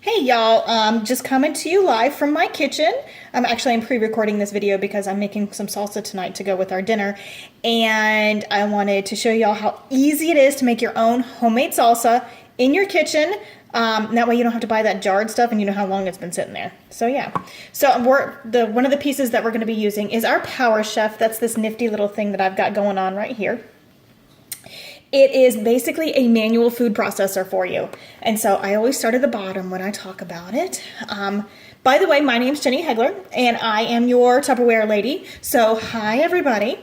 Hey y'all, just coming to you live from my kitchen. I'm pre-recording this video because I'm making some salsa tonight to go with our dinner, and I wanted to show y'all how easy it is to make your own homemade salsa in your kitchen. That way you don't have to buy that jarred stuff and you know how long it's been sitting there. So yeah, so one of the pieces that we're going to be using is our Power Chef. That's this nifty little thing that I've got going on right here. It is basically a manual food processor for you. And so I always start at the bottom when I talk about it. By the way, my name's Jenny Hegler, and I am your Tupperware lady. So hi, everybody.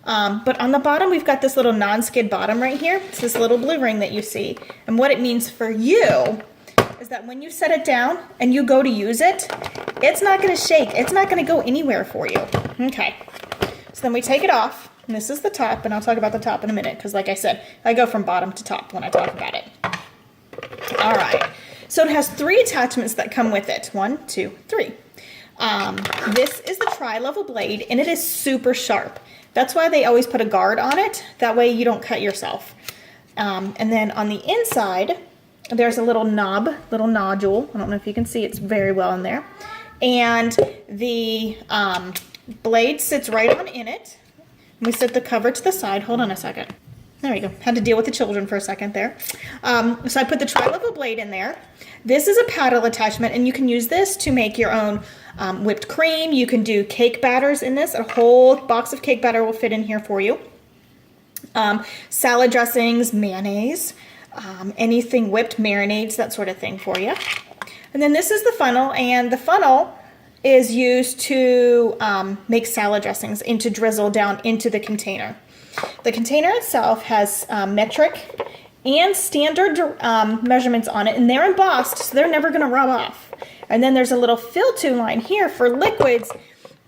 But on the bottom, we've got this little non-skid bottom right here. It's this little blue ring that you see. And what it means for you is that when you set it down and you go to use it, it's not going to shake. It's not going to go anywhere for you. Okay. So then we take it off. And this is the top, and I'll talk about the top in a minute because, like I said, I go from bottom to top when I talk about it. All right. So it has 3 attachments that come with it. 1, 2, 3. This is the tri-level blade, and it is super sharp. That's why they always put a guard on it. That way you don't cut yourself. And then on the inside, there's a little knob, little nodule. I don't know if you can see. It's very well in there. And the blade sits right on in it. We set the cover to the side. Hold on a second. There we go. Had to deal with the children for a second there. So I put the tri-level blade in there. This is a paddle attachment, and you can use this to make your own whipped cream. You can do cake batters in this. A whole box of cake batter will fit in here for you. Salad dressings, mayonnaise, anything whipped, marinades, that sort of thing for you. And then this is the funnel, and the funnel is used to make salad dressings and to drizzle down into the container. The container itself has metric and standard measurements on it, and they're embossed, so they're never going to rub off. And then there's a little fill-to line here for liquids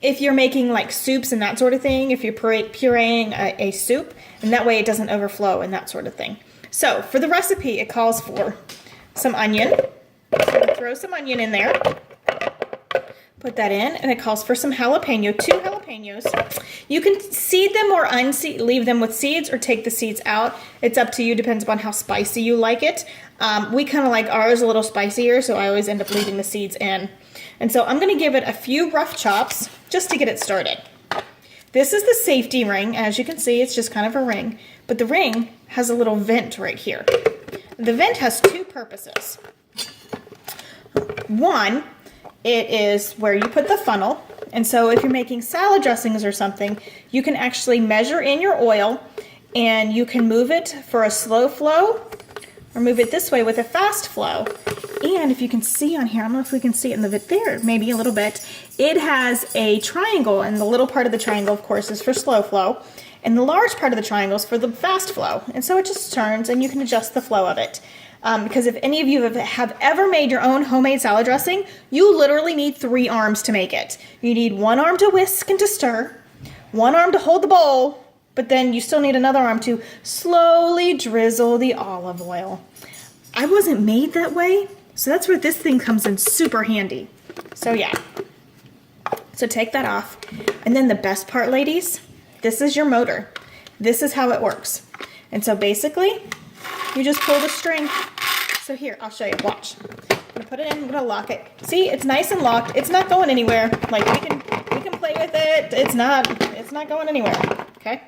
if you're making like soups and that sort of thing, if you're pureeing a soup, and that way it doesn't overflow and that sort of thing. So for the recipe, it calls for some onion. So throw some onion in there. Put that in, and it calls for some jalapeno, 2 jalapenos. You can seed them or leave them with seeds or take the seeds out. It's up to you, depends upon how spicy you like it. We kind of like ours a little spicier, so I always end up leaving the seeds in. And so I'm going to give it a few rough chops just to get it started. This is the safety ring. As you can see, it's just kind of a ring, but the ring has a little vent right here. The vent has 2 purposes. One, it is where you put the funnel, and so if you're making salad dressings or something, you can actually measure in your oil, and you can move it for a slow flow or move it this way with a fast flow. And if you can see on here, I don't know if we can see it in the bit there, maybe a little bit, it has a triangle, and the little part of the triangle, of course, is for slow flow, and the large part of the triangle is for the fast flow. And so it just turns, and you can adjust the flow of it. Because if any of you have ever made your own homemade salad dressing, you literally need 3 arms to make it. You need 1 arm to whisk and to stir, 1 arm to hold the bowl, but then you still need another arm to slowly drizzle the olive oil. I wasn't made that way, so that's where this thing comes in super handy. So yeah, so take that off. And then the best part, ladies, this is your motor. This is how it works. And so basically, you just pull the string. So here, I'll show you. Watch. I'm gonna put it in. I'm gonna lock it. See, it's nice and locked. It's not going anywhere. Like we can play with it. It's not going anywhere. Okay.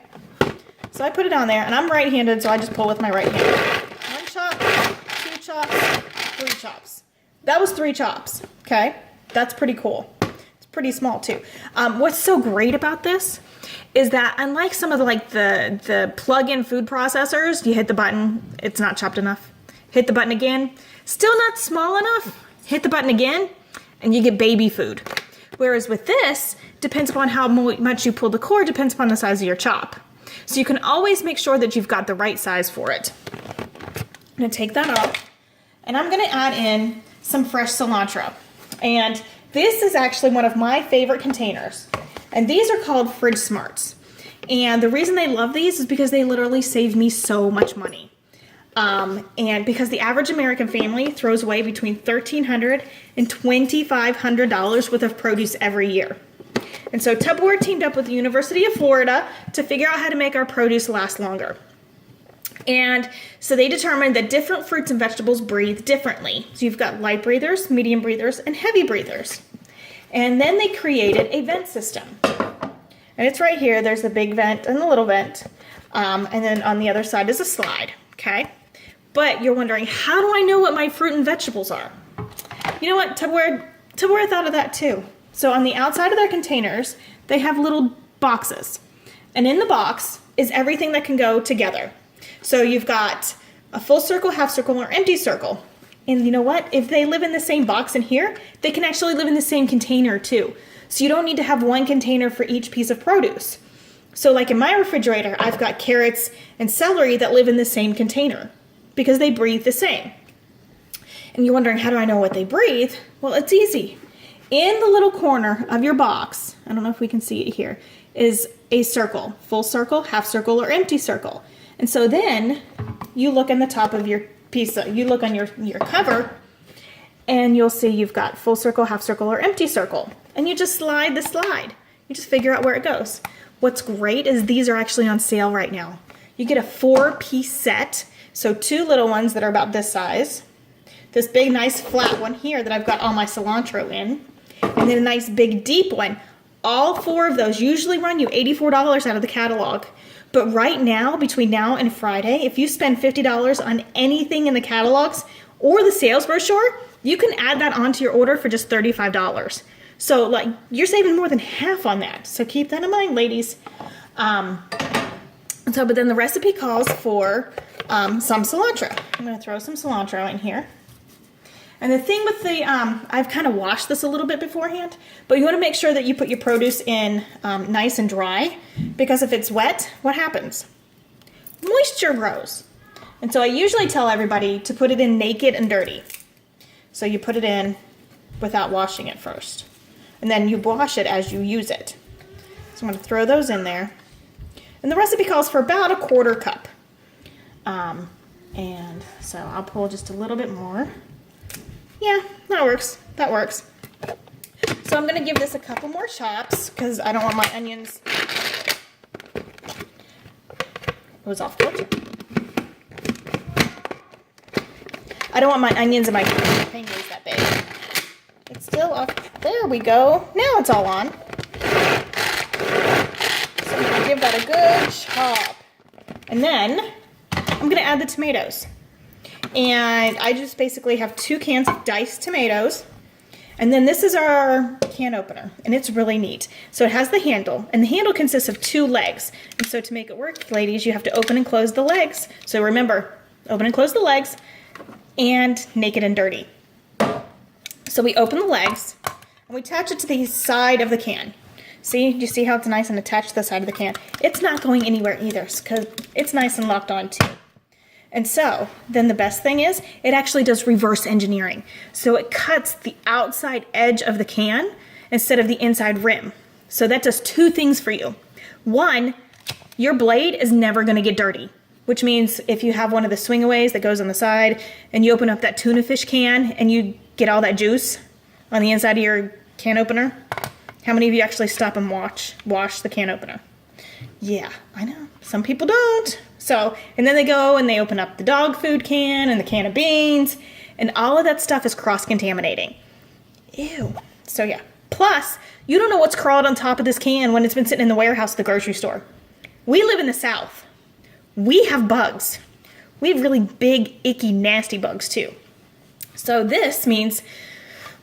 So I put it on there, and I'm right-handed, so I just pull with my right hand. 1 chop, 2 chops, 3 chops. That was 3 chops. Okay. That's pretty cool. It's pretty small too. What's so great about this is that unlike some of the plug-in food processors, you hit the button, it's not chopped enough. Hit the button again, still not small enough. Hit the button again, and you get baby food. Whereas with this, depends upon how much you pull the cord, depends upon the size of your chop. So you can always make sure that you've got the right size for it. I'm gonna take that off, and I'm gonna add in some fresh cilantro. And this is actually one of my favorite containers. And these are called Fridge Smarts. And the reason they love these is because they literally save me so much money. And because the average American family throws away between $1,300 and $2,500 worth of produce every year. And so Tupperware teamed up with the University of Florida to figure out how to make our produce last longer. And so they determined that different fruits and vegetables breathe differently. So you've got light breathers, medium breathers, and heavy breathers. And then they created a vent system. And it's right here. There's the big vent and the little vent. And then on the other side is a slide, okay? But you're wondering, how do I know what my fruit and vegetables are? You know what? Tupperware thought of that too. So on the outside of their containers, they have little boxes. And in the box is everything that can go together. So you've got a full circle, half circle, or empty circle. And you know what? If they live in the same box in here, they can actually live in the same container too. So you don't need to have one container for each piece of produce. So like in my refrigerator, I've got carrots and celery that live in the same container because they breathe the same. And you're wondering, how do I know what they breathe? Well, it's easy. In the little corner of your box, I don't know if we can see it here, is a circle, full circle, half circle, or empty circle. And so then you look in the top of your pizza, you look on your cover, and you'll see you've got full circle, half circle, or empty circle. And you just slide the slide. You just figure out where it goes. What's great is these are actually on sale right now. You get a 4-piece set, so 2 little ones that are about this size, this big nice flat one here that I've got all my cilantro in, and then a nice big deep one. All 4 of those usually run you $84 out of the catalog. But right now, between now and Friday, if you spend $50 on anything in the catalogs or the sales brochure, you can add that onto your order for just $35. So like you're saving more than half on that. So keep that in mind, ladies. But then the recipe calls for some cilantro. I'm gonna throw some cilantro in here. And the thing with the, I've kind of washed this a little bit beforehand, but you want to make sure that you put your produce in nice and dry, because if it's wet, what happens? Moisture grows. And so I usually tell everybody to put it in naked and dirty. So you put it in without washing it first. And then you wash it as you use it. So I'm going to throw those in there. And the recipe calls for about a 1/4 cup. And so I'll pull just a little bit more. Yeah, that works. That works. So I'm going to give this a couple more chops because I don't want my onions. It was off kilter. I don't want my onions and my fingers that big. It's still up. There we go. Now it's all on. So I'm going to give that a good chop. And then I'm going to add the tomatoes. And I just basically have 2 cans of diced tomatoes. And then this is our can opener, and it's really neat. So it has the handle, and the handle consists of 2 legs. And so to make it work, ladies, you have to open and close the legs. So remember, open and close the legs, and naked and dirty. So we open the legs, and we attach it to the side of the can. See, do you see how it's nice and attached to the side of the can? It's not going anywhere either, because it's nice and locked on too. And so then the best thing is it actually does reverse engineering. So it cuts the outside edge of the can instead of the inside rim. So that does 2 things for you. 1, your blade is never going to get dirty, which means if you have one of the swingaways that goes on the side and you open up that tuna fish can and you get all that juice on the inside of your can opener, how many of you actually stop and wash the can opener? Yeah, I know. Some people don't. So, and then they go and they open up the dog food can and the can of beans, and all of that stuff is cross-contaminating. Ew. So yeah. Plus, you don't know what's crawled on top of this can when it's been sitting in the warehouse at the grocery store. We live in the South. We have bugs. We have really big, icky, nasty bugs too. So this means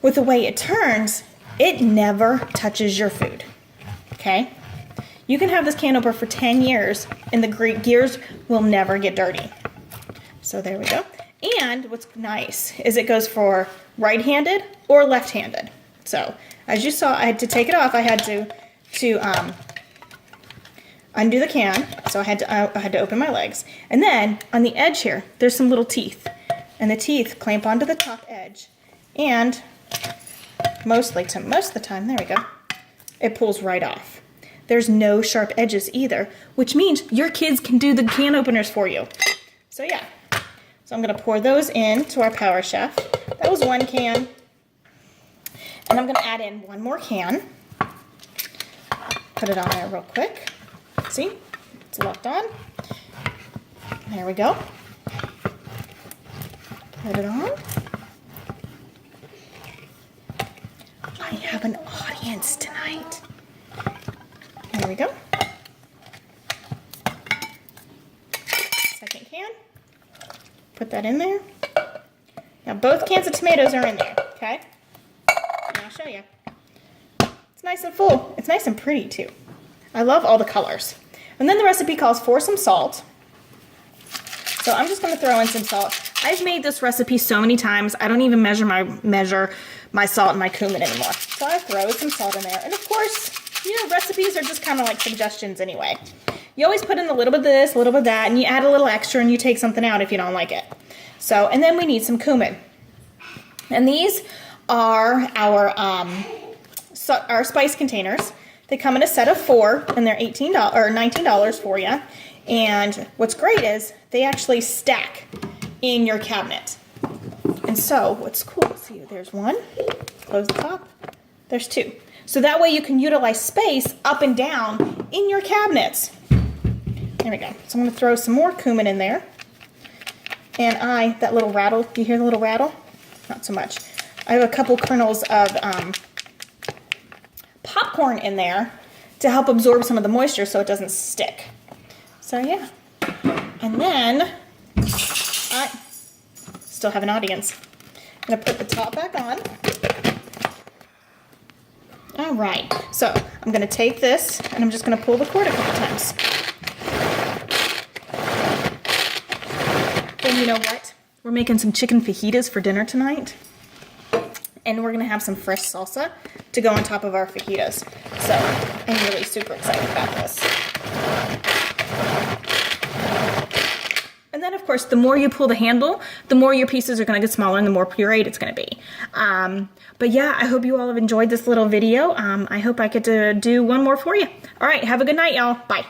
with the way it turns, it never touches your food. Okay? You can have this can opener for 10 years and the gears will never get dirty. So there we go. And what's nice is it goes for right-handed or left-handed. So as you saw, I had to take it off. I had to undo the can. So I had to open my legs. And then on the edge here, there's some little teeth. And the teeth clamp onto the top edge. And most of the time, there we go, it pulls right off. There's no sharp edges either, which means your kids can do the can openers for you. So yeah, so I'm gonna pour those into our Power Chef. That was 1 can. And I'm gonna add in 1 more can. Put it on there real quick. See, it's locked on. There we go. Put it on. I have an audience tonight. There we go. Second can. Put that in there. Now both cans of tomatoes are in there, okay? And I'll show you. It's nice and full. It's nice and pretty too. I love all the colors. And then the recipe calls for some salt. So I'm just gonna throw in some salt. I've made this recipe so many times, I don't even measure my salt and my cumin anymore. So I throw some salt in there. And of course, you know, recipes are just kind of like suggestions anyway. You always put in a little bit of this, a little bit of that, and you add a little extra and you take something out if you don't like it. So, and then we need some cumin. And these are our spice containers. They come in a set of 4 and they're $18 or $19 for you. And what's great is they actually stack in your cabinet. And so what's cool, see, there's 1, close the top, there's 2. So that way you can utilize space up and down in your cabinets. There we go. So I'm going to throw some more cumin in there. And that little rattle, do you hear the little rattle? Not so much. I have a couple kernels of popcorn in there to help absorb some of the moisture so it doesn't stick. So yeah. And then I still have an audience. I'm going to put the top back on. All right. So I'm going to take this and I'm just going to pull the cord a couple times. And you know what? We're making some chicken fajitas for dinner tonight. And we're going to have some fresh salsa to go on top of our fajitas. So I'm really super excited about this. And then, of course, the more you pull the handle, the more your pieces are going to get smaller and the more pureed it's going to be. But yeah, I hope you all have enjoyed this little video. I hope I get to do one more for you. All right, have a good night, y'all. Bye.